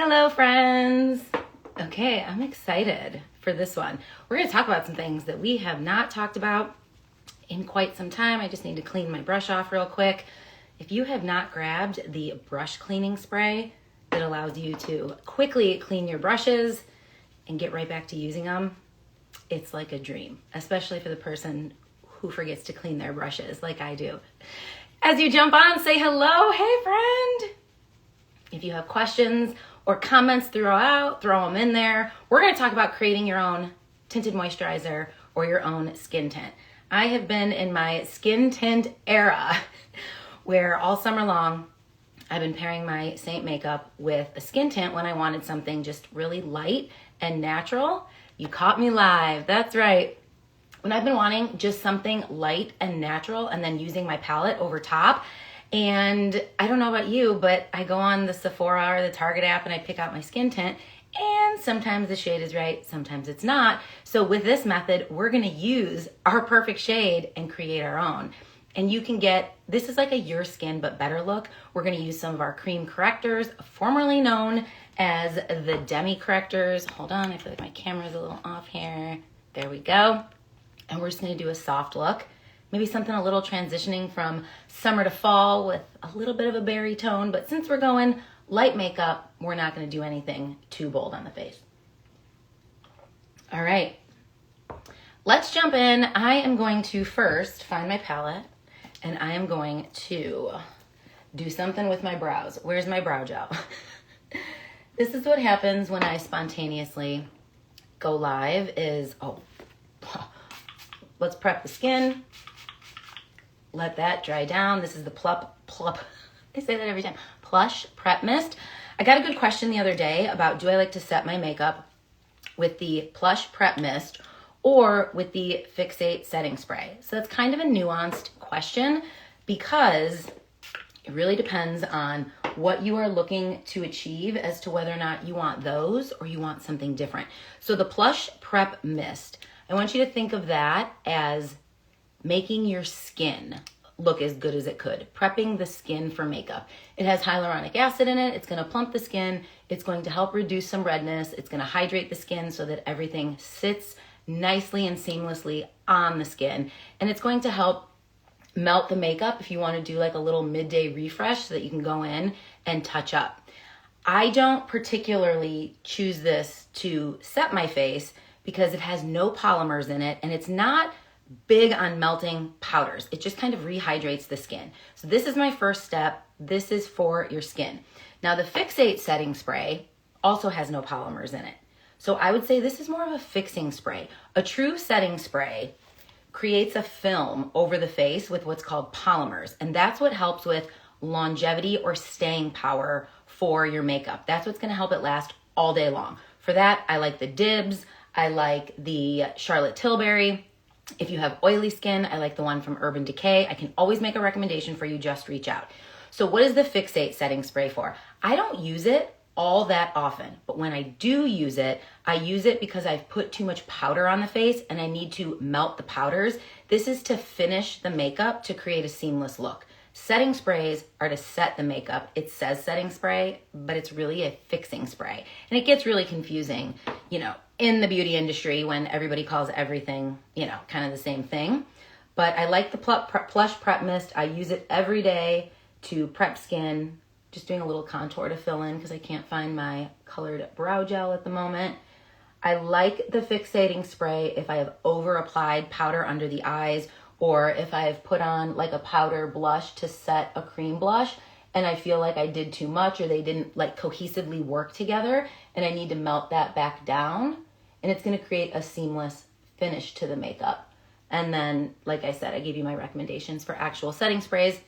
Hello friends! Okay, I'm excited for this one. We're going to talk about some things that we have not talked about in quite some time. I just need to clean my brush off real quick. If you have not grabbed the brush cleaning spray that allows you to quickly clean your brushes and get right back to using them, it's like a dream, especially for the person who forgets to clean their brushes like I do. As you jump on, say hello. Hey friend! If you have questions or comments throw them in there. We're going to talk about creating your own tinted moisturizer or your own skin tint. I have been in my skin tint era where all summer long I've been pairing my Seint makeup with a skin tint when I wanted something just really light and natural. You caught me live. That's right. When I've been wanting just something light and natural and then using my palette over top. And I don't know about you, but I go on the Sephora or the Target app and I pick out my skin tint, and sometimes the shade is right, sometimes it's not. So with this method, we're gonna use our perfect shade and create our own. And you can get, this is like a your skin but better look. We're gonna use some of our cream correctors, formerly known as the demi correctors. Hold on, I feel like my camera's a little off here. There we go. And we're just gonna do a soft look. Maybe something a little transitioning from summer to fall with a little bit of a berry tone, but since we're going light makeup, we're not gonna do anything too bold on the face. All right, let's jump in. I am going to first find my palette and I am going to do something with my brows. Where's my brow gel? This is what happens when I spontaneously go live is, let's prep the skin. Let that dry down. This is the I say that every time. Plush Prep Mist. I got a good question the other day about, do I like to set my makeup with the Plush Prep Mist or with the Fixate setting spray? So that's kind of a nuanced question because it really depends on what you are looking to achieve as to whether or not you want those or you want something different. So the Plush Prep Mist, I want you to think of that as making your skin look as good as it could, prepping the skin for makeup. It has hyaluronic acid in it. It's going to plump the skin. It's going to help reduce some redness. It's going to hydrate the skin so that everything sits nicely and seamlessly on the skin. And it's going to help melt the makeup if you want to do like a little midday refresh so that you can go in and touch up. I don't particularly choose this to set my face because it has no polymers in it and it's not big on melting powders. It just kind of rehydrates the skin. So this is my first step. This is for your skin. Now the Fixate setting spray also has no polymers in it. So I would say this is more of a fixing spray. A true setting spray creates a film over the face with what's called polymers. And that's what helps with longevity or staying power for your makeup. That's what's gonna help it last all day long. For that, I like the Dibs. I like the Charlotte Tilbury. If you have oily skin, I like the one from Urban Decay. I can always make a recommendation for you, just reach out. So what is the Fixate setting spray for? I don't use it all that often, but when I do use it, I use it because I've put too much powder on the face and I need to melt the powders. This is to finish the makeup to create a seamless look. Setting sprays are to set the makeup. It says setting spray, but it's really a fixing spray. And it gets really confusing, in the beauty industry when everybody calls everything, kind of the same thing. But I like the Plush Prep Mist. I use it every day to prep skin. Just doing a little contour to fill in because I can't find my colored brow gel at the moment. I like the fixating spray if I have over applied powder under the eyes or if I've put on like a powder blush to set a cream blush and I feel like I did too much or they didn't like cohesively work together and I need to melt that back down, and it's going to create a seamless finish to the makeup. And then, like I said, I gave you my recommendations for actual setting sprays.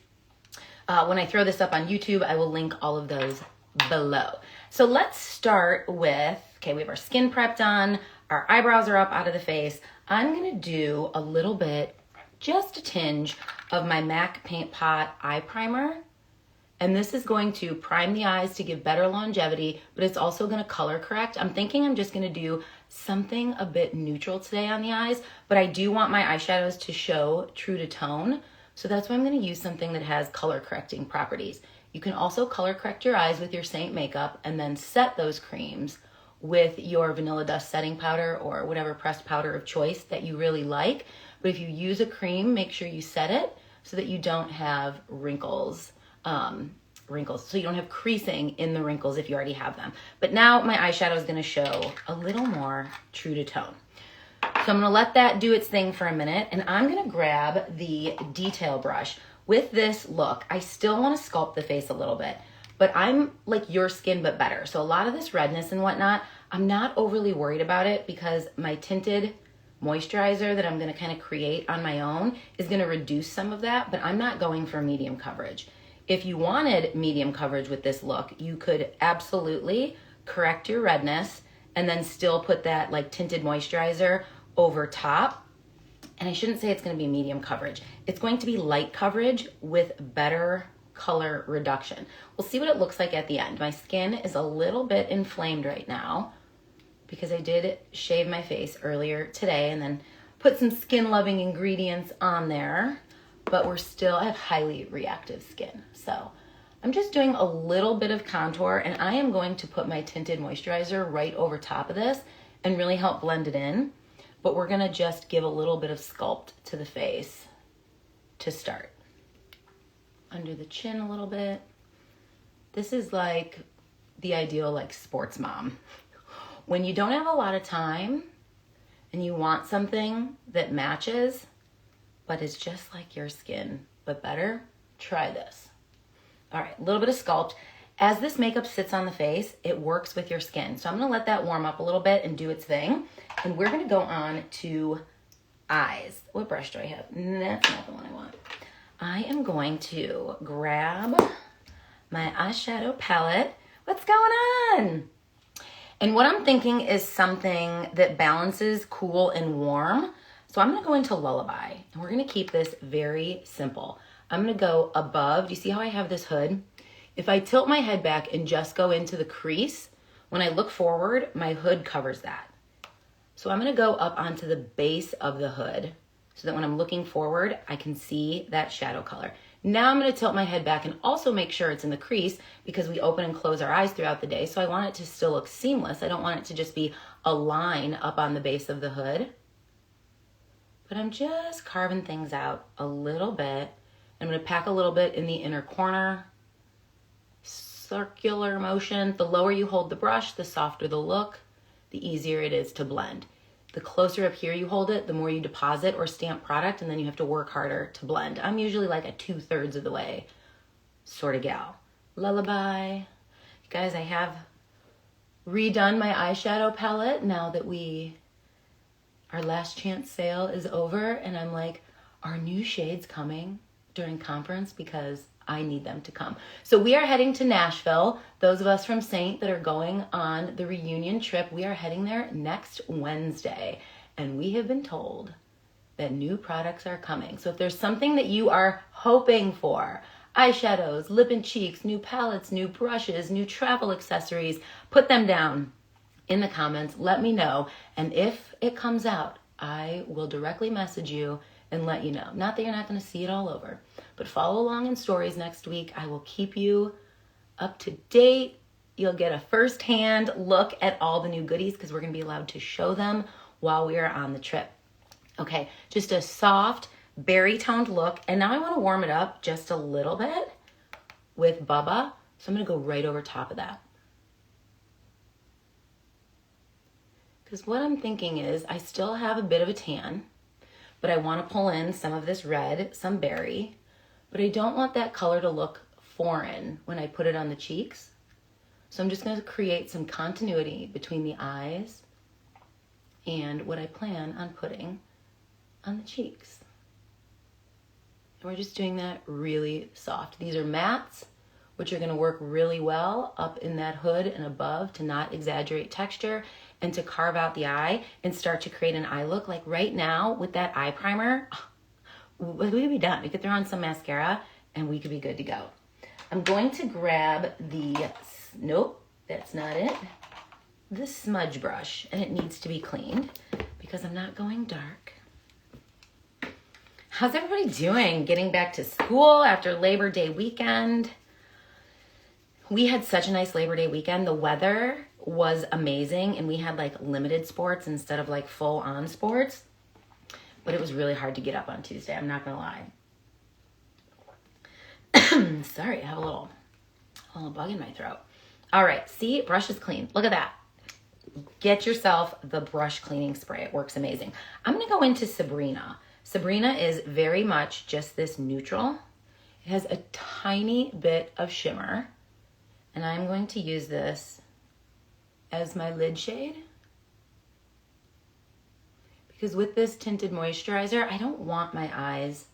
When I throw this up on YouTube, I will link all of those below. So let's start with, we have our skin prepped on, our eyebrows are up out of the face. I'm going to do a little bit, just a tinge of my MAC Paint Pot Eye Primer. And this is going to prime the eyes to give better longevity, but it's also going to color correct. I'm thinking I'm just going to do something a bit neutral today on the eyes, but I do want my eyeshadows to show true to tone. So that's why I'm going to use something that has color correcting properties. You can also color correct your eyes with your Seint makeup and then set those creams with your Vanilla Dust setting powder or whatever pressed powder of choice that you really like. But if you use a cream, make sure you set it so that you don't have wrinkles, so you don't have creasing in the wrinkles if you already have them. But now my eyeshadow is gonna show a little more true to tone. So I'm gonna let that do its thing for a minute, and I'm gonna grab the detail brush. With this look, I still wanna sculpt the face a little bit, but I'm like your skin, but better. So a lot of this redness and whatnot, I'm not overly worried about it because my Tinted Moisturizer that I'm gonna kind of create on my own is gonna reduce some of that, but I'm not going for medium coverage. If you wanted medium coverage with this look, you could absolutely correct your redness and then still put that like Tinted Moisturizer over top. And I shouldn't say it's gonna be medium coverage. It's going to be light coverage with better color reduction. We'll see what it looks like at the end. My skin is a little bit inflamed right now because I did shave my face earlier today and then put some skin loving ingredients on there, but I have highly reactive skin. So I'm just doing a little bit of contour, and I am going to put my Tinted Moisturizer right over top of this and really help blend it in. But we're gonna just give a little bit of sculpt to the face to start. Under the chin a little bit. This is like the ideal like sports mom. When you don't have a lot of time and you want something that matches, but is just like your skin, but better, try this. All right, a little bit of sculpt. As this makeup sits on the face, it works with your skin. So I'm gonna let that warm up a little bit and do its thing. And we're gonna go on to eyes. What brush do I have? That's not the one I want. I am going to grab my eyeshadow palette. What's going on? And what I'm thinking is something that balances cool and warm. So I'm gonna go into Lullaby, and we're gonna keep this very simple. I'm gonna go above. Do you see how I have this hood? If I tilt my head back and just go into the crease, when I look forward, my hood covers that. So I'm gonna go up onto the base of the hood so that when I'm looking forward, I can see that shadow color. Now I'm gonna tilt my head back and also make sure it's in the crease because we open and close our eyes throughout the day. So I want it to still look seamless. I don't want it to just be a line up on the base of the hood. But I'm just carving things out a little bit. I'm gonna pack a little bit in the inner corner. Circular motion. The lower you hold the brush, the softer the look, the easier it is to blend. The closer up here you hold it, the more you deposit or stamp product, and then you have to work harder to blend. I'm usually like a 2/3 of the way sort of gal. Lullaby. You guys, I have redone my eyeshadow palette now that our last chance sale is over, and I'm like, are new shades coming during conference? Because I need them to come. So we are heading to Nashville. Those of us from Seint that are going on the reunion trip, we are heading there next Wednesday. And we have been told that new products are coming. So if there's something that you are hoping for, eyeshadows, lip and cheeks, new palettes, new brushes, new travel accessories, put them down in the comments. Let me know. And if it comes out, I will directly message you and let you know. Not that you're not going to see it all over, but follow along in stories next week. I will keep you up to date. You'll get a first-hand look at all the new goodies because we're going to be allowed to show them while we are on the trip. Okay, just a soft, berry-toned look. And now I want to warm it up just a little bit with Bubba. So I'm going to go right over top of that. Because what I'm thinking is I still have a bit of a tan, but I want to pull in some of this red, some berry, but I don't want that color to look foreign when I put it on the cheeks. So I'm just going to create some continuity between the eyes and what I plan on putting on the cheeks. And we're just doing that really soft. These are mattes, which are going to work really well up in that hood and above to not exaggerate texture and to carve out the eye and start to create an eye look. Like right now with that eye primer, we could be done. We could throw on some mascara and we could be good to go. I'm going to grab nope, that's not it, the smudge brush, and it needs to be cleaned because I'm not going dark. How's everybody doing? Getting back to school after Labor Day weekend? We had such a nice Labor Day weekend. The weather was amazing, and we had like limited sports instead of like full on sports, but it was really hard to get up on Tuesday. I'm not gonna lie. Sorry, I have a little bug in my throat. All right, see, brush is clean. Look at that. Get yourself the brush cleaning spray. It works amazing. I'm gonna go into Sabrina. Sabrina is very much just this neutral. It has a tiny bit of shimmer, and I'm going to use this as my lid shade. Because with this tinted moisturizer, I don't want my eyes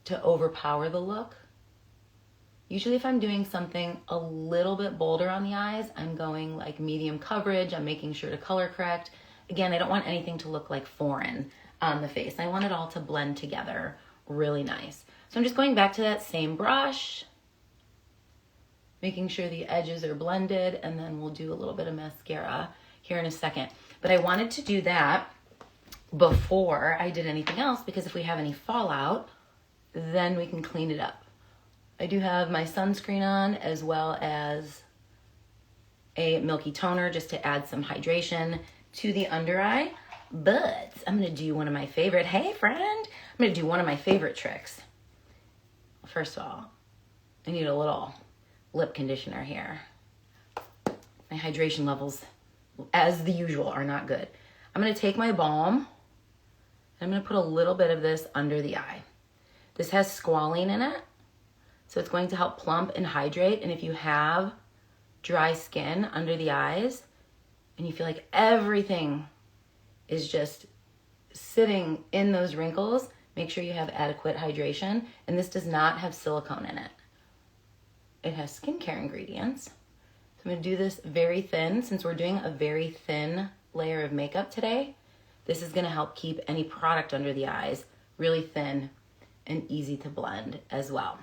to overpower the look. Usually if I'm doing something a little bit bolder on the eyes, I'm going like medium coverage. I'm making sure to color correct. Again, I don't want anything to look like foreign on the face. I want it all to blend together really nice. So I'm just going back to that same brush, making sure the edges are blended, and then we'll do a little bit of mascara here in a second. But I wanted to do that before I did anything else, because if we have any fallout, then we can clean it up. I do have my sunscreen on, as well as a milky toner just to add some hydration to the under eye. But I'm gonna do one of my favorite, hey friend, I'm gonna do one of my favorite tricks. First of all, I need a little lip conditioner here. My hydration levels, as the usual, are not good. I'm gonna take my balm, and I'm gonna put a little bit of this under the eye. This has squalene in it, so it's going to help plump and hydrate. And if you have dry skin under the eyes and you feel like everything is just sitting in those wrinkles, make sure you have adequate hydration. And this does not have silicone in it. It has skincare ingredients. So I'm gonna do this very thin. Since we're doing a very thin layer of makeup today, this is gonna help keep any product under the eyes really thin and easy to blend as well.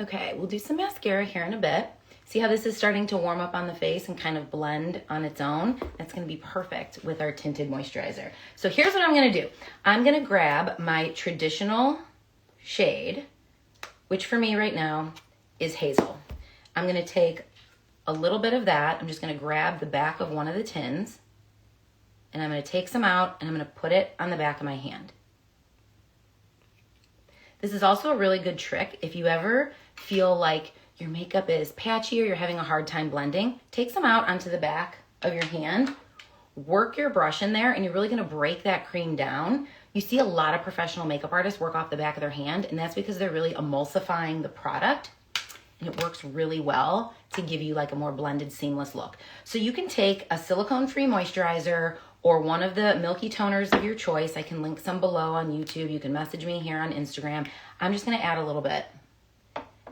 Okay, we'll do some mascara here in a bit. See how this is starting to warm up on the face and kind of blend on its own? That's gonna be perfect with our tinted moisturizer. So here's what I'm gonna do. I'm gonna grab my traditional shade, which for me right now is Hazel. I'm gonna take a little bit of that. I'm just gonna grab the back of one of the tins, and I'm gonna take some out, and I'm gonna put it on the back of my hand. This is also a really good trick. If you ever feel like your makeup is patchy or you're having a hard time blending, take some out onto the back of your hand, work your brush in there, and you're really gonna break that cream down. You see a lot of professional makeup artists work off the back of their hand, and that's because they're really emulsifying the product, and it works really well to give you like a more blended, seamless look. So you can take a silicone-free moisturizer or one of the milky toners of your choice. I can link some below on YouTube. You can message me here on Instagram. I'm just gonna add a little bit.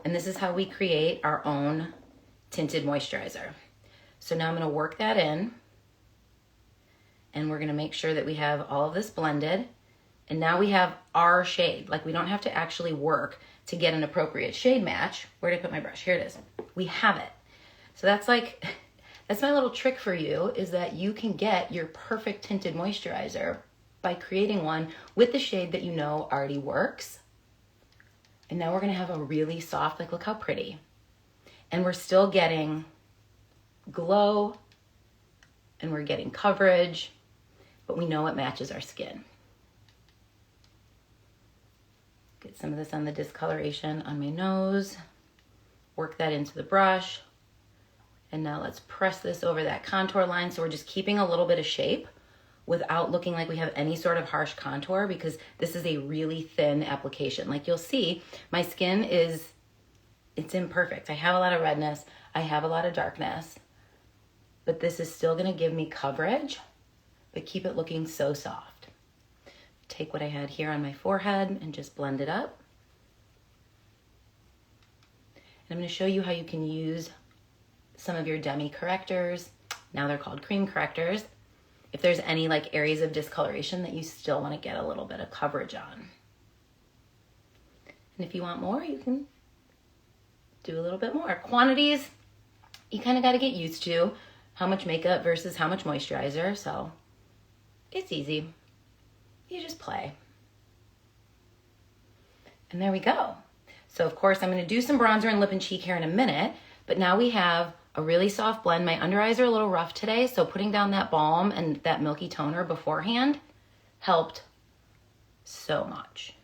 And this is how we create our own tinted moisturizer. So now I'm gonna work that in, and we're gonna make sure that we have all of this blended. And now we have our shade. Like, we don't have to actually work to get an appropriate shade match. Where did I put my brush? Here it is. We have it. So that's like, that's my little trick for you, is that you can get your perfect tinted moisturizer by creating one with the shade that you know already works. And now we're gonna have a really soft, like, look how pretty. And we're still getting glow, and we're getting coverage, but we know it matches our skin. Get some of this on the discoloration on my nose, work that into the brush. And now let's press this over that contour line. So we're just keeping a little bit of shape without looking like we have any sort of harsh contour, because this is a really thin application. Like you'll see, my skin it's imperfect. I have a lot of redness, I have a lot of darkness, but this is still gonna give me coverage, but keep it looking so soft. Take what I had here on my forehead and just blend it up. And I'm gonna show you how you can use some of your demi correctors, now they're called cream correctors, if there's any like areas of discoloration that you still want to get a little bit of coverage on. And if you want more, you can do a little bit more. Quantities, you kind of got to get used to how much makeup versus how much moisturizer, so it's easy. You just play. And there we go. So of course I'm gonna do some bronzer and lip and cheek here in a minute, but now we have a really soft blend. My under eyes are a little rough today, so putting down that balm and that milky toner beforehand helped so much.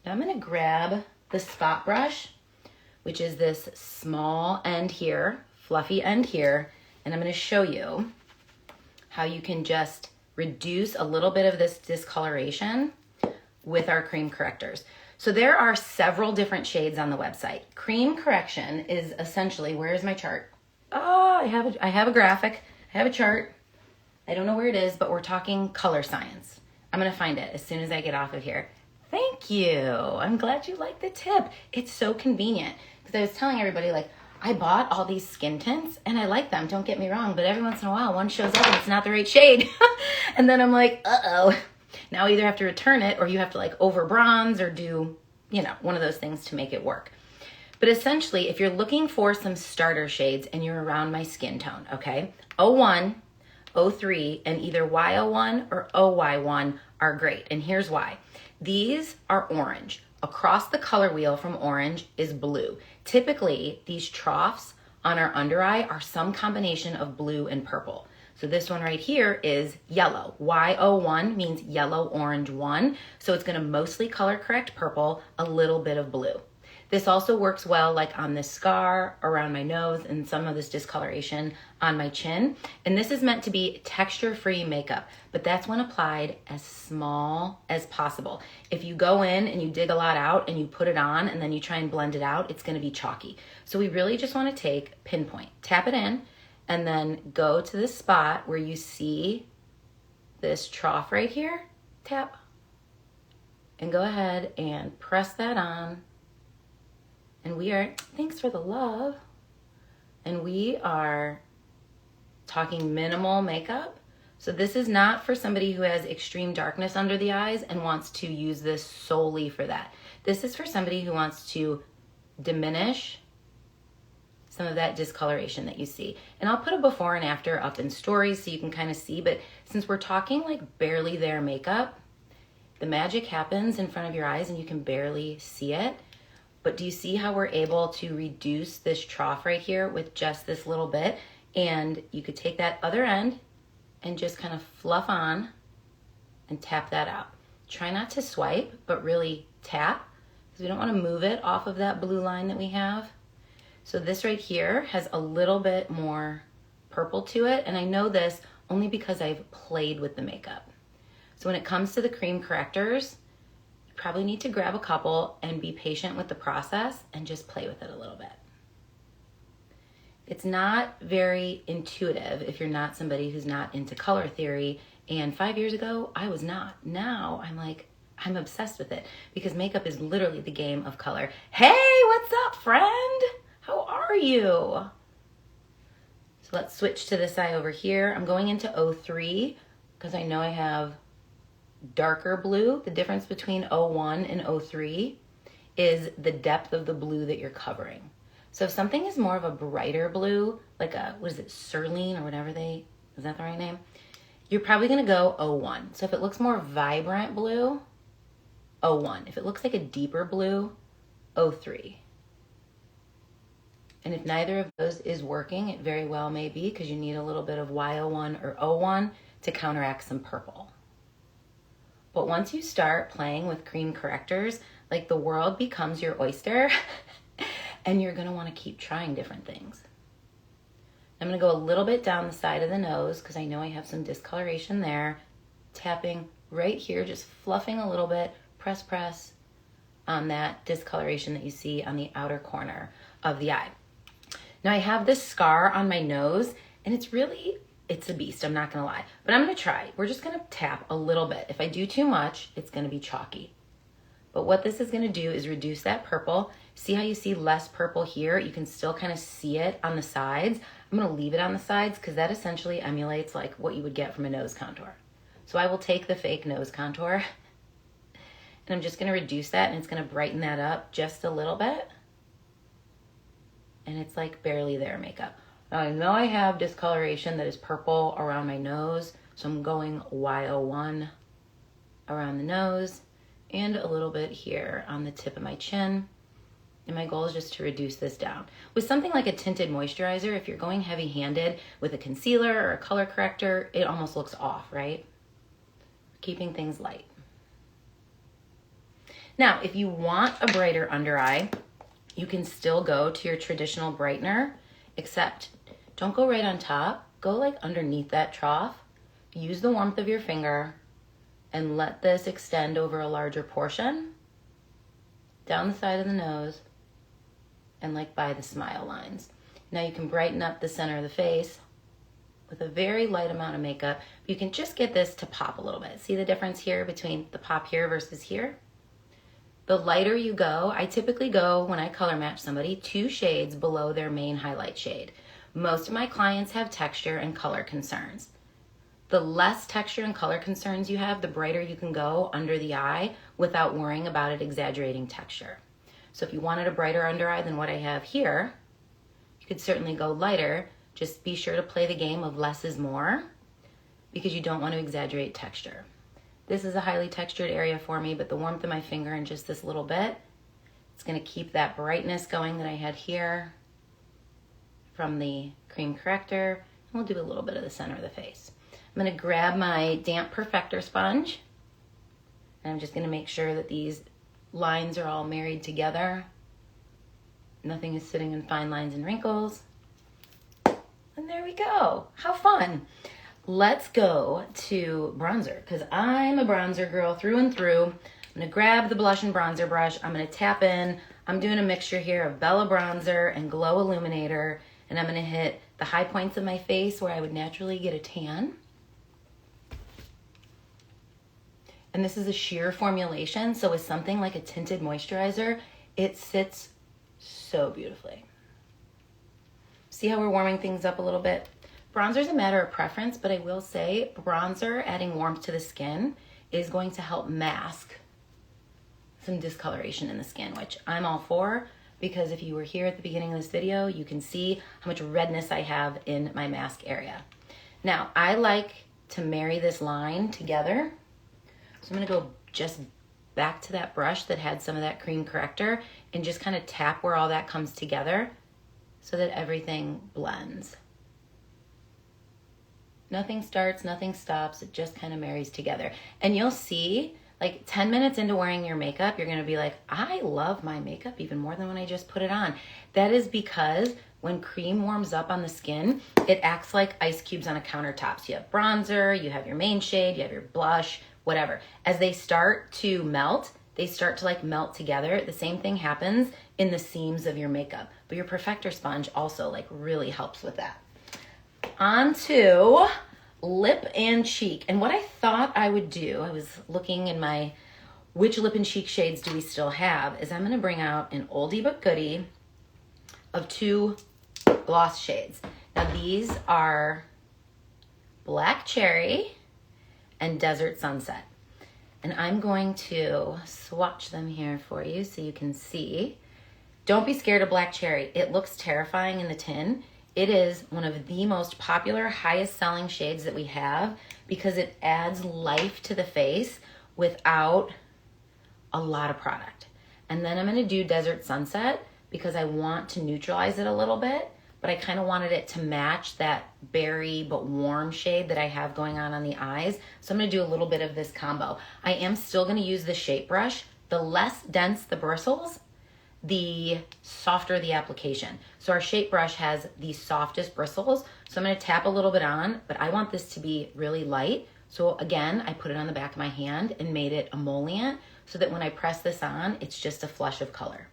Now I'm gonna grab the spot brush, which is this small end here, fluffy end here, and I'm gonna show you how you can just reduce a little bit of this discoloration with our cream correctors. So there are several different shades on the website. Cream correction is essentially, where's my chart? Oh, I have a graphic, I have a chart. I don't know where it is, but we're talking color science. I'm gonna find it as soon as I get off of here. Thank you. I'm glad you like the tip. It's so convenient because I was telling everybody, like, I bought all these skin tints and I like them, don't get me wrong, but every once in a while one shows up and it's not the right shade. And then I'm like, uh-oh. Now you either have to return it or you have to like over bronze or do, you know, one of those things to make it work. But essentially, if you're looking for some starter shades and you're around my skin tone, okay, 01, 03, and either Y01 or OY1 are great. And here's why. These are orange. Across the color wheel from orange is blue. Typically, these troughs on our under eye are some combination of blue and purple. So this one right here is yellow. Y01 means yellow, orange 1. So it's gonna mostly color correct purple, a little bit of blue. This also works well like on this scar around my nose and some of this discoloration on my chin. And this is meant to be texture-free makeup, but that's when applied as small as possible. If you go in and you dig a lot out and you put it on and then you try and blend it out, it's gonna be chalky. So we really just wanna take pinpoint, tap it in, and then go to the spot where you see this trough right here, tap, and go ahead and press that on. And we are, thanks for the love. And we are talking minimal makeup. So this is not for somebody who has extreme darkness under the eyes and wants to use this solely for that. This is for somebody who wants to diminish some of that discoloration that you see. And I'll put a before and after up in stories so you can kind of see, but since we're talking like barely there makeup, the magic happens in front of your eyes and you can barely see it. But do you see how we're able to reduce this trough right here with just this little bit? And you could take that other end and just kind of fluff on and tap that out. Try not to swipe, but really tap because we don't want to move it off of that blue line that we have. So this right here has a little bit more purple to it. And I know this only because I've played with the makeup. So when it comes to the cream correctors, probably need to grab a couple and be patient with the process and just play with it a little bit. It's not very intuitive if you're not somebody who's not into color theory. And 5 years ago, I was not. Now I'm like, I'm obsessed with it because makeup is literally the game of color. Hey, what's up, friend? How are you? So let's switch to this eye over here. I'm going into 03 because I know I have darker blue. The difference between 01 and 03 is the depth of the blue that you're covering. So if something is more of a brighter blue, like a, what is it, Cerulean or whatever is that the right name? You're probably gonna go 01. So if it looks more vibrant blue, 01. If it looks like a deeper blue, 03. And if neither of those is working, it very well may be because you need a little bit of Y01 or 01 to counteract some purple. But once you start playing with cream correctors, like the world becomes your oyster and you're gonna wanna keep trying different things. I'm gonna go a little bit down the side of the nose because I know I have some discoloration there. Tapping right here, just fluffing a little bit, press on that discoloration that you see on the outer corner of the eye. Now I have this scar on my nose and it's a beast, I'm not gonna lie. But I'm gonna try. We're just gonna tap a little bit. If I do too much, it's gonna be chalky. But what this is gonna do is reduce that purple. See how you see less purple here? You can still kind of see it on the sides. I'm gonna leave it on the sides because that essentially emulates like what you would get from a nose contour. So I will take the fake nose contour and I'm just gonna reduce that and it's gonna brighten that up just a little bit. And it's like barely there makeup. Now I know I have discoloration that is purple around my nose, so I'm going Y01 around the nose and a little bit here on the tip of my chin. And my goal is just to reduce this down. With something like a tinted moisturizer, if you're going heavy-handed with a concealer or a color corrector, it almost looks off, right? Keeping things light. Now, if you want a brighter under eye, you can still go to your traditional brightener, except don't go right on top. Go like underneath that trough. Use the warmth of your finger and let this extend over a larger portion, down the side of the nose, and like by the smile lines. Now you can brighten up the center of the face with a very light amount of makeup. You can just get this to pop a little bit. See the difference here between the pop here versus here? The lighter you go, I typically go, when I color match somebody, 2 shades below their main highlight shade. Most of my clients have texture and color concerns. The less texture and color concerns you have, the brighter you can go under the eye without worrying about it exaggerating texture. So if you wanted a brighter under eye than what I have here, you could certainly go lighter. Just be sure to play the game of less is more because you don't want to exaggerate texture. This is a highly textured area for me, but the warmth of my finger and just this little bit, it's going to keep that brightness going that I had here from the cream corrector. And we'll do a little bit of the center of the face. I'm going to grab my damp perfector sponge, and I'm just going to make sure that these lines are all married together. Nothing is sitting in fine lines and wrinkles. And there we go. How fun. Let's go to bronzer, because I'm a bronzer girl through and through. I'm going to grab the blush and bronzer brush. I'm going to tap in. I'm doing a mixture here of Bella Bronzer and Glow Illuminator, and I'm going to hit the high points of my face where I would naturally get a tan. And this is a sheer formulation, so with something like a tinted moisturizer, it sits so beautifully. See how we're warming things up a little bit? Bronzer is a matter of preference, but I will say bronzer adding warmth to the skin is going to help mask some discoloration in the skin, which I'm all for, because if you were here at the beginning of this video, you can see how much redness I have in my mask area. Now, I like to marry this line together. So I'm gonna go just back to that brush that had some of that cream corrector and just kind of tap where all that comes together so that everything blends. Nothing starts, nothing stops, it just kind of marries together. And you'll see, like 10 minutes into wearing your makeup, you're gonna be like, I love my makeup even more than when I just put it on. That is because when cream warms up on the skin, it acts like ice cubes on a countertop. So you have bronzer, you have your main shade, you have your blush, whatever. As they start to melt, they start to like melt together. The same thing happens in the seams of your makeup, but your perfector sponge also like really helps with that. On to lip and cheek. And what I thought I would do, I was looking in my which lip and cheek shades do we still have, is I'm gonna bring out an oldie but goodie of 2 gloss shades. Now these are Black Cherry and Desert Sunset. And I'm going to swatch them here for you so you can see. Don't be scared of Black Cherry. It looks terrifying in the tin. It is one of the most popular, highest selling shades that we have because it adds life to the face without a lot of product. And then I'm gonna do Desert Sunset because I want to neutralize it a little bit, but I kind of wanted it to match that berry but warm shade that I have going on the eyes. So I'm gonna do a little bit of this combo. I am still gonna use the shape brush. The less dense the bristles, the softer the application. So our shape brush has the softest bristles. So I'm gonna tap a little bit on, but I want this to be really light. So again, I put it on the back of my hand and made it emollient so that when I press this on, it's just a flush of color.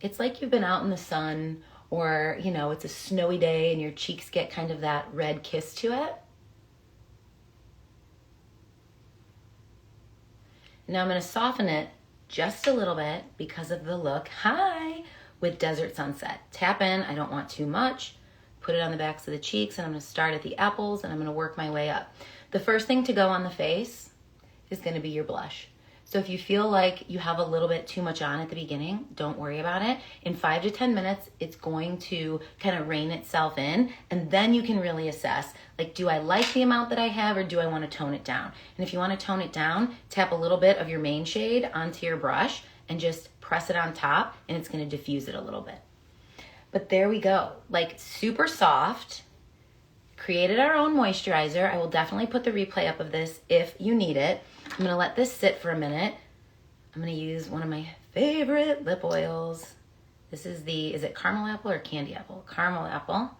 It's like you've been out in the sun, or you know, it's a snowy day and your cheeks get kind of that red kiss to it. Now I'm gonna soften it just a little bit because of the look, with Desert Sunset. Tap in, I don't want too much. Put it on the backs of the cheeks, and I'm gonna start at the apples and I'm gonna work my way up. The first thing to go on the face is gonna be your blush. So if you feel like you have a little bit too much on at the beginning, don't worry about it. In 5 to 10 minutes, it's going to kind of rein itself in, and then you can really assess, like, do I like the amount that I have, or do I want to tone it down? And if you want to tone it down, tap a little bit of your main shade onto your brush and just press it on top, and it's going to diffuse it a little bit. But there we go, like super soft. Created our own moisturizer. I will definitely put the replay up of this if you need it. I'm gonna let this sit for a minute. I'm gonna use one of my favorite lip oils. This is is it caramel apple or candy apple? Caramel apple.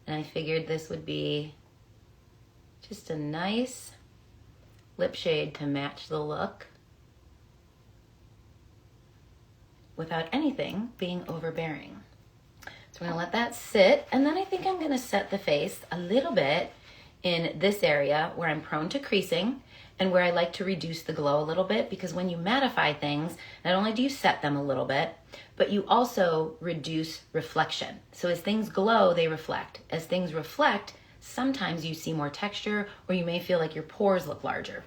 And I figured this would be just a nice lip shade to match the look without anything being overbearing. So I'm gonna let that sit, and then I think I'm gonna set the face a little bit in this area where I'm prone to creasing and where I like to reduce the glow a little bit, because when you mattify things, not only do you set them a little bit, but you also reduce reflection. So as things glow, they reflect. As things reflect, sometimes you see more texture, or you may feel like your pores look larger.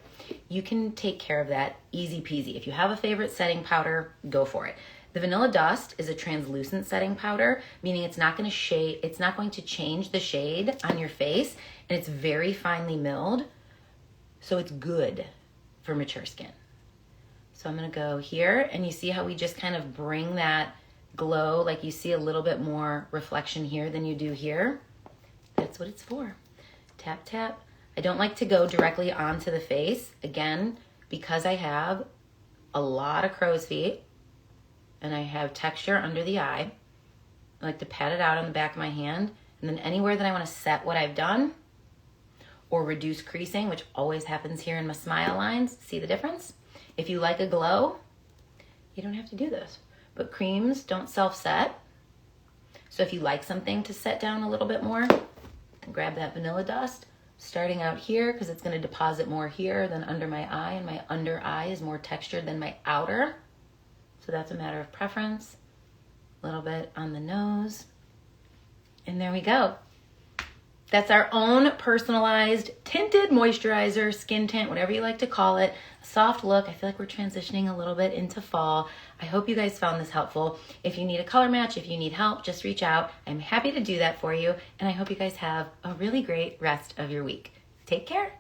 You can take care of that easy peasy. If you have a favorite setting powder, go for it. The Vanilla Dust is a translucent setting powder, meaning it's not going to change the shade on your face, and it's very finely milled, so it's good for mature skin. So I'm going to go here, and you see how we just kind of bring that glow, like you see a little bit more reflection here than you do here. That's what it's for. Tap, tap. I don't like to go directly onto the face, again, because I have a lot of crow's feet and I have texture under the eye. I like to pat it out on the back of my hand, and then anywhere that I want to set what I've done or reduce creasing, which always happens here in my smile lines. See the difference? If you like a glow, you don't have to do this. But creams don't self-set. So if you like something to set down a little bit more, grab that Vanilla Dust, starting out here, because it's going to deposit more here than under my eye, and my under eye is more textured than my outer. So that's a matter of preference. A little bit on the nose. And there we go. That's our own personalized tinted moisturizer, skin tint, whatever you like to call it. A soft look. I feel like we're transitioning a little bit into fall. I hope you guys found this helpful. If you need a color match, if you need help, just reach out. I'm happy to do that for you. And I hope you guys have a really great rest of your week. Take care.